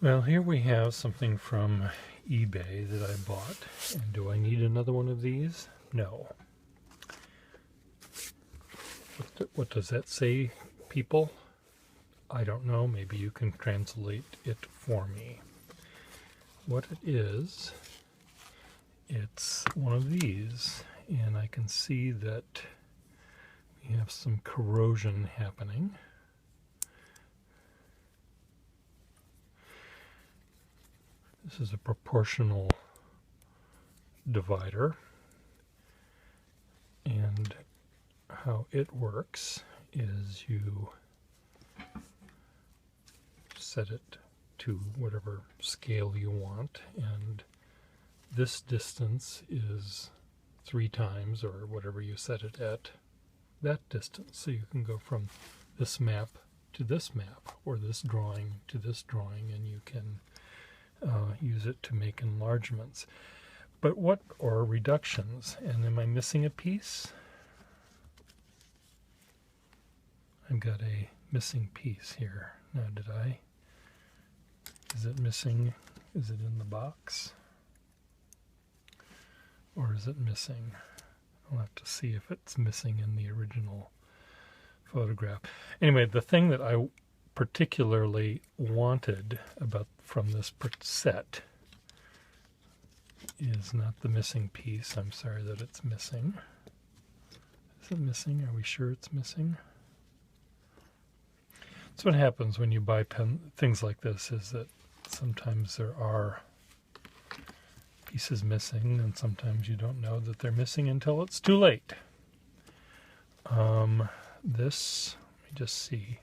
Well, here we have something from eBay that I bought. And do I need another one of these? No. What does that say, people? I don't know. Maybe you can translate it for me. What it is, it's one of these. And I can see that we have some corrosion happening. This is a proportional divider, and how it works is you set it to whatever scale you want, and this distance is 3 times, or whatever you set it at, that distance. So you can go from this map to this map, or this drawing to this drawing, and you can use it to make enlargements. But what are reductions? And am I missing a piece? I've got a missing piece here. Now, did I? Is it missing? Is it in the box? Or is it missing? I'll have to see if it's missing in the original photograph. Anyway, the thing that I particularly wanted from this set is not the missing piece. I'm sorry that it's missing. Is it missing? Are we sure it's missing? That's what happens when you buy things like this, is that sometimes there are pieces missing, and sometimes you don't know that they're missing until it's too late. This, let me just see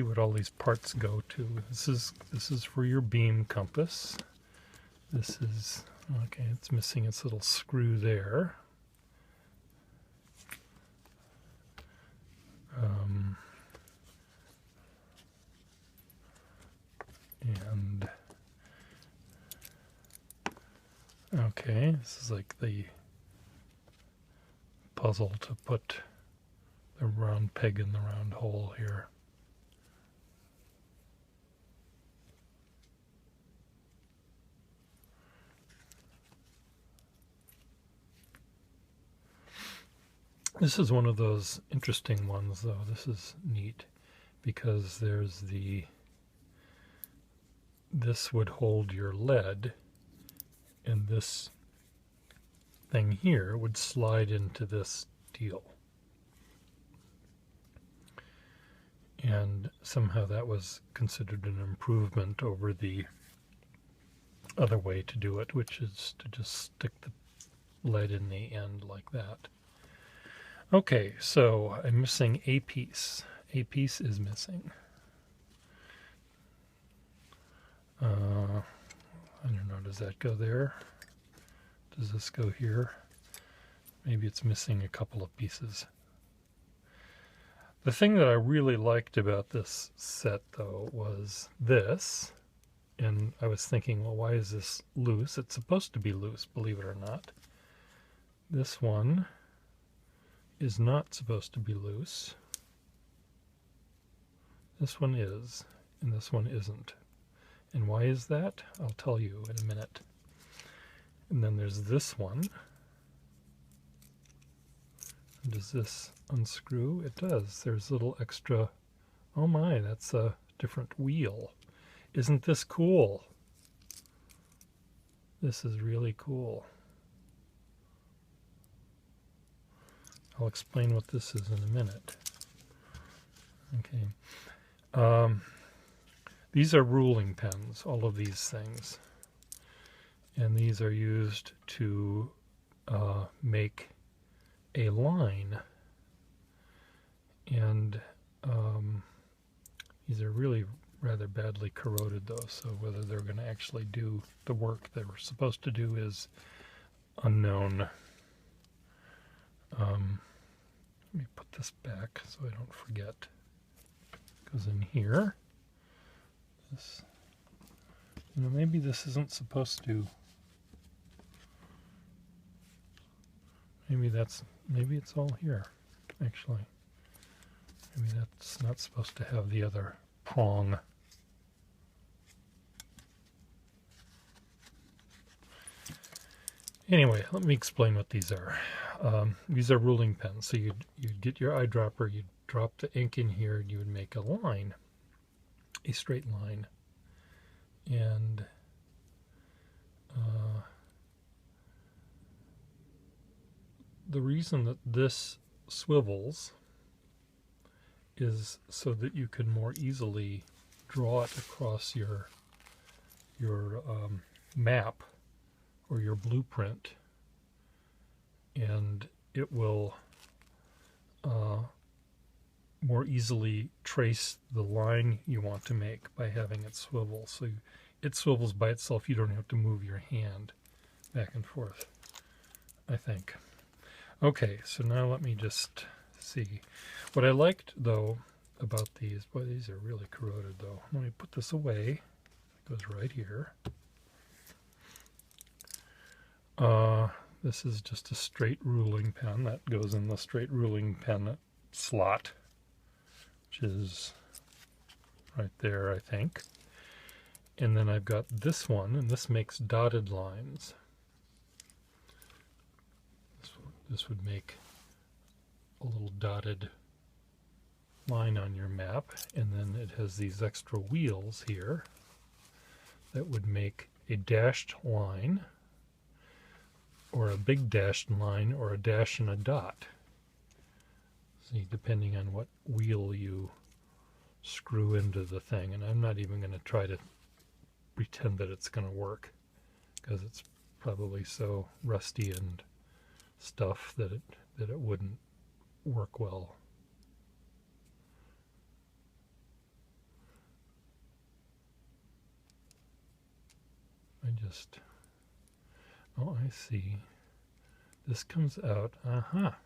what all these parts go to. This is for your beam compass. This is, okay, it's missing its little screw there. And okay, this is like the puzzle to put the round peg in the round hole here. This is one of those interesting ones, though. This is neat because there's this would hold your lead, and this thing here would slide into this deal. And somehow that was considered an improvement over the other way to do it, which is to just stick the lead in the end like that. Okay, so I'm missing a piece. A piece is missing. I don't know, does that go there? Does this go here? Maybe it's missing a couple of pieces. The thing that I really liked about this set, though, was this. And I was thinking, well, why is this loose? It's supposed to be loose, believe it or not. This one is not supposed to be loose. This one is, and this one isn't. And why is that? I'll tell you in a minute. And then there's this one. Does this unscrew? It does. There's a little extra. Oh my, that's a different wheel. Isn't this cool? This is really cool. I'll explain what this is in a minute. Okay. These are ruling pens, all of these things. And these are used to make a line. And these are really rather badly corroded, though, so whether they're going to actually do the work they were supposed to do is unknown. Let me put this back so I don't forget. It goes in here. This, maybe this isn't supposed to. Maybe it's all here, actually. Maybe that's not supposed to have the other prong. Anyway, let me explain what these are. These are ruling pens. So you'd get your eyedropper, you'd drop the ink in here, and you would make a line, a straight line. And the reason that this swivels is so that you can more easily draw it across your map or your blueprint, and it will more easily trace the line you want to make by having it swivel. So it swivels by itself. You don't have to move your hand back and forth, I think. Okay, so now let me just see. What I liked, though, about these, boy, these are really corroded, though. Let me put this away. It goes right here. This is just a straight ruling pen. That goes in the straight ruling pen slot, which is right there, I think. And then I've got this one, and this makes dotted lines. This would make a little dotted line on your map, and then it has these extra wheels here that would make a dashed line, or a big dashed line, or a dash and a dot. See, depending on what wheel you screw into the thing. And I'm not even going to try to pretend that it's going to work, because it's probably so rusty and stuff that it wouldn't work well. Oh, I see. This comes out. Aha.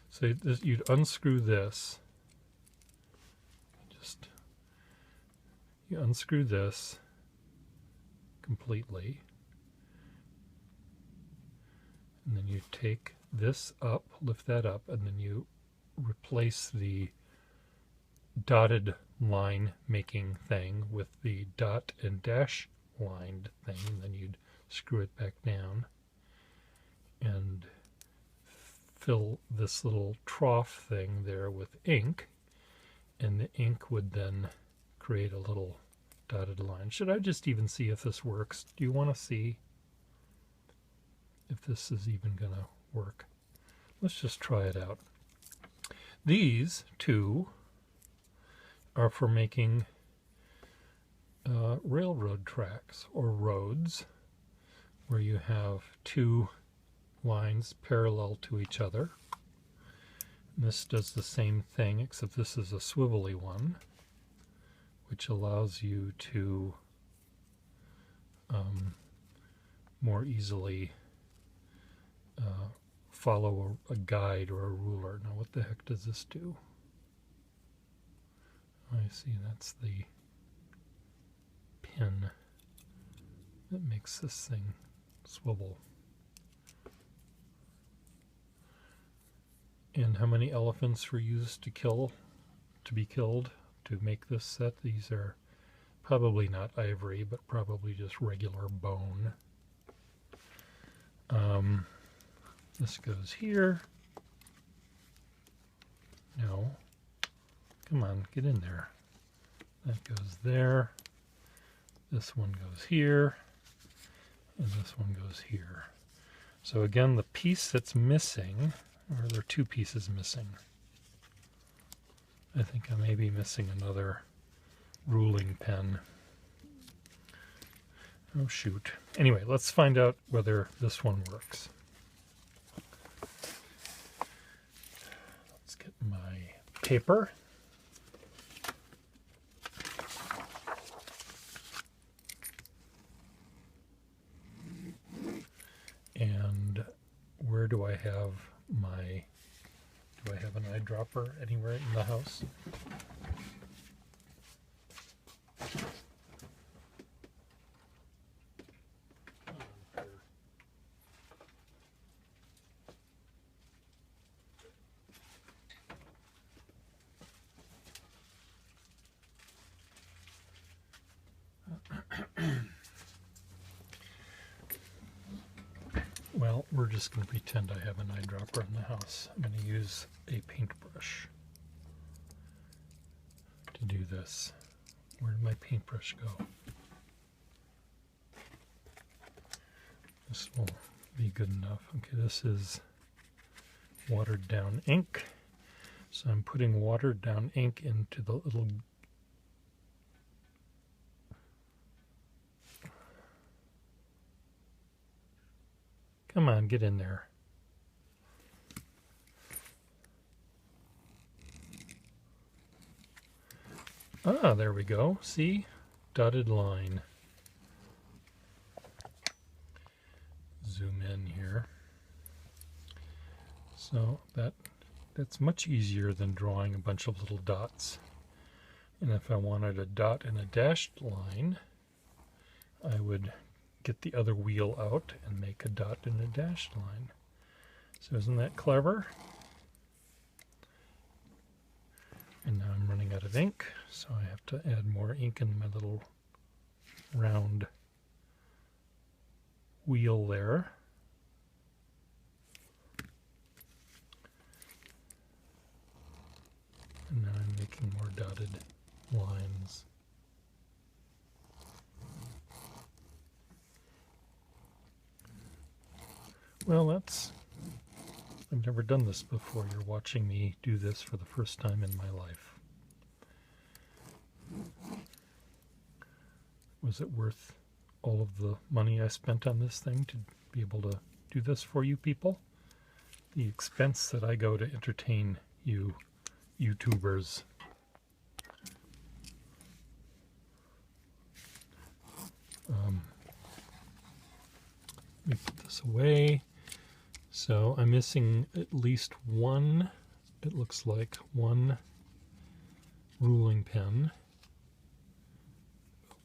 So you'd unscrew this. You unscrew this completely. And then you take this up, lift that up, and then you replace the dotted line making thing with the dot and dash lined thing, and then you'd screw it back down and fill this little trough thing there with ink, and the ink would then create a little dotted line. Should I just even see if this works? Do you want to see if this is even going to work? Let's just try it out. These two are for making railroad tracks or roads, where you have two lines parallel to each other. And this does the same thing, except this is a swivelly one, which allows you to more easily follow a guide or a ruler. Now, what the heck does this do? I see, that's the pin that makes this thing swivel. And how many elephants were used to be killed to make this set? These are probably not ivory, but probably just regular bone. This goes here. No. Come on, get in there. That goes there. This one goes here. And this one goes here. So again, the piece that's missing, or there are two pieces missing. I think I may be missing another ruling pen. Oh shoot. Anyway, let's find out whether this one works. Let's get my paper. And where do I have my, do I have an eyedropper anywhere in the house? Well, we're just going to pretend I have an eyedropper in the house. I'm going to use a paintbrush to do this. Where did my paintbrush go? This will be good enough. Okay, this is watered down ink. So I'm putting watered down ink into the little Come on, get in there. Ah, there we go. See? Dotted line. Zoom in here. So that's much easier than drawing a bunch of little dots. And if I wanted a dot and a dashed line, I would get the other wheel out and make a dot and a dashed line. So isn't that clever? And now I'm running out of ink, so I have to add more ink in my little round wheel there. And now I'm making more dotted lines. Well, I've never done this before. You're watching me do this for the first time in my life. Was it worth all of the money I spent on this thing to be able to do this for you people? The expense that I go to entertain you YouTubers. Let me put this away. So I'm missing at least one, it looks like, one ruling pen.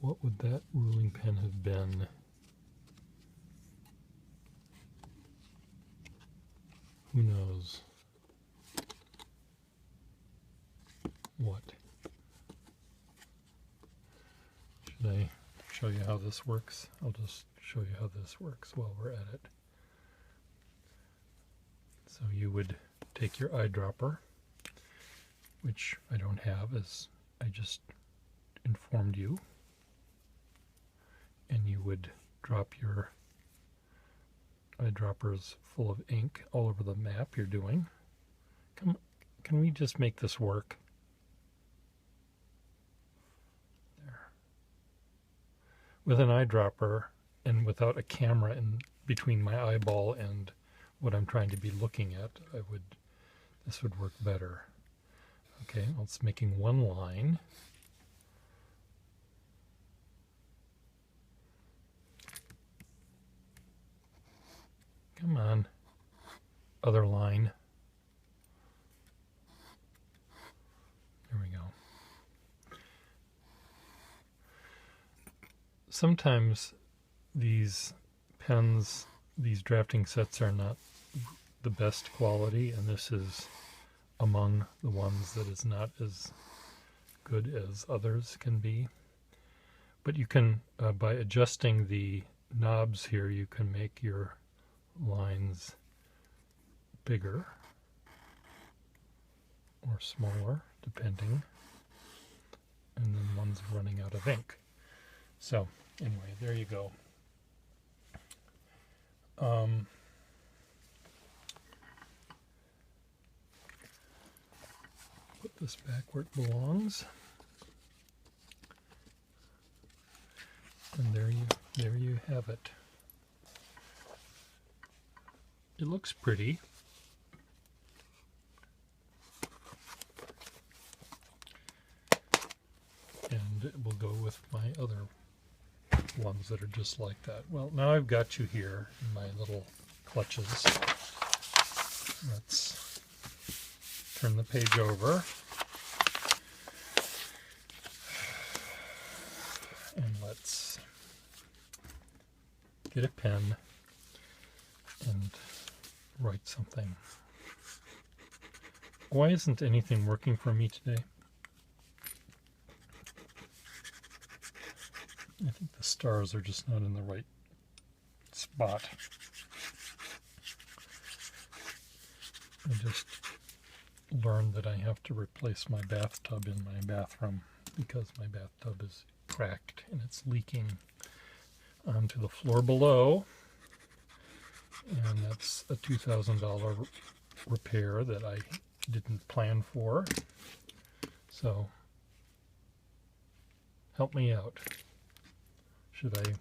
What would that ruling pen have been? Who knows? What? Should I show you how this works? I'll just show you how this works while we're at it. So you would take your eyedropper, which I don't have, as I just informed you, and you would drop your eyedroppers full of ink all over the map you're doing. Can we just make this work? There. With an eyedropper and without a camera in between my eyeball and what I'm trying to be looking at, this would work better. Okay, well, it's making one line. Come on. Other line. There we go. Sometimes these pens, these drafting sets are not the best quality, and this is among the ones that is not as good as others can be. But you can, by adjusting the knobs here, you can make your lines bigger or smaller, depending, and then one's running out of ink. So anyway, there you go. Put this back where it belongs, and there you have it. It looks pretty. And it will go with my other ones that are just like that. Well, now I've got you here in my little clutches. Let's turn the page over. And let's get a pen and write something. Why isn't anything working for me today? I think the stars are just not in the right spot. I just learned that I have to replace my bathtub in my bathroom because my bathtub is cracked and it's leaking onto the floor below. And that's a $2,000 repair that I didn't plan for. So help me out. Should I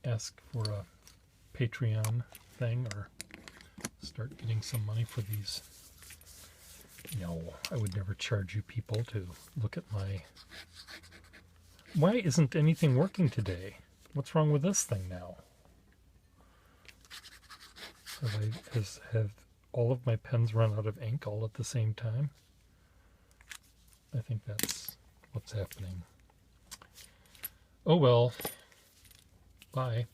ask for a Patreon thing or start getting some money for these? No, I would never charge you people to look at my... Why isn't anything working today? What's wrong with this thing now? Have all of my pens run out of ink all at the same time? I think that's what's happening. Oh well. Bye.